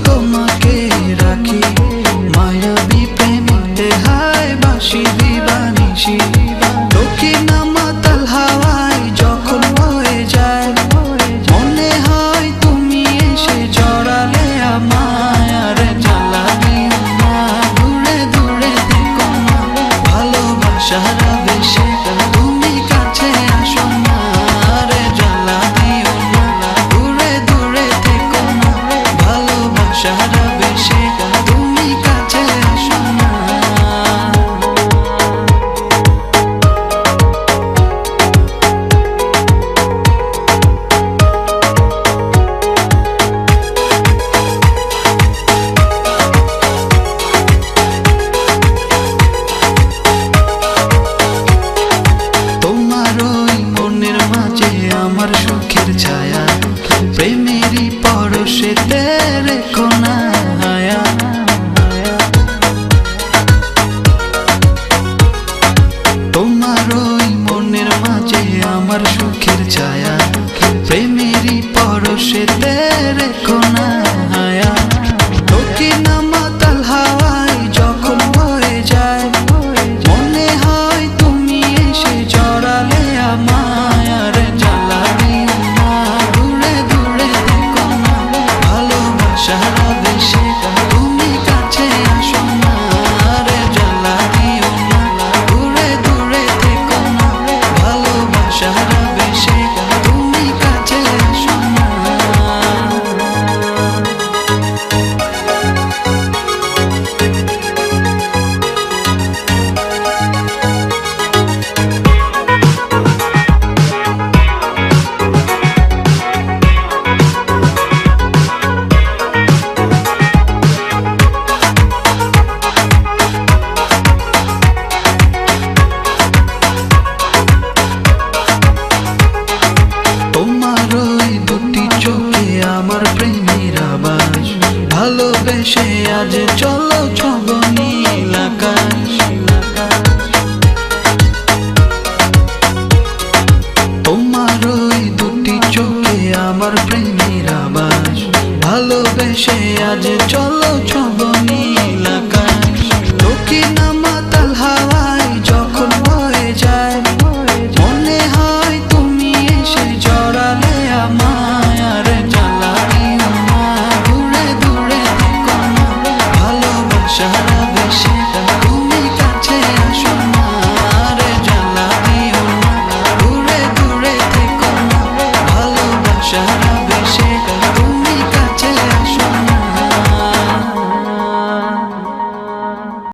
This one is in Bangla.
তোমাকে রাখি মায়াবী প্রেমেতে হায় বাসি দিবানিশি দক্ষিণ মাতাল হাওয়ায় যখন বয়ে যায় মনে হয় তুমি এসে জড়ালে আমায় আর জ্বালা দিও না দূরে দূরে থেকো না ভালোবাসার আবেশে তুমি কাছে আসো না আর জ্বালা দিও না দূরে দূরে থেকো না ভালোবাসার আবেশে তুমি কাছে আসো না। আমার সুখের ছায়া প্রেমেরই পরশেতে রেখো না হায়া তোমার ওই মনের মাঝে আমার সুখের ছায়া প্রেমেরই পরশেতে রেখো না হায়া দক্ষিণ মাতাল হাওয়ায় যখন বয়ে যায় মনে হয় তুমি এসে জড়ালে আমায় আর জ্বালা দিও না দূরে দূরে থেকো না ভালোবাসার আবেশে তুমি কাছে আসো না আর জ্বালা দিও না দূরে দূরে থেকো না ভালোবাসার আবেশে তুমি কাছে আসো না। আমার প্রেমের আবাস ভালোবেসে আজ চলো ছব নীল আকাশ তোমার ওই দুটি চোখে আমার প্রেমের আবাস ভালোবেসে আজ চলো ছব নীল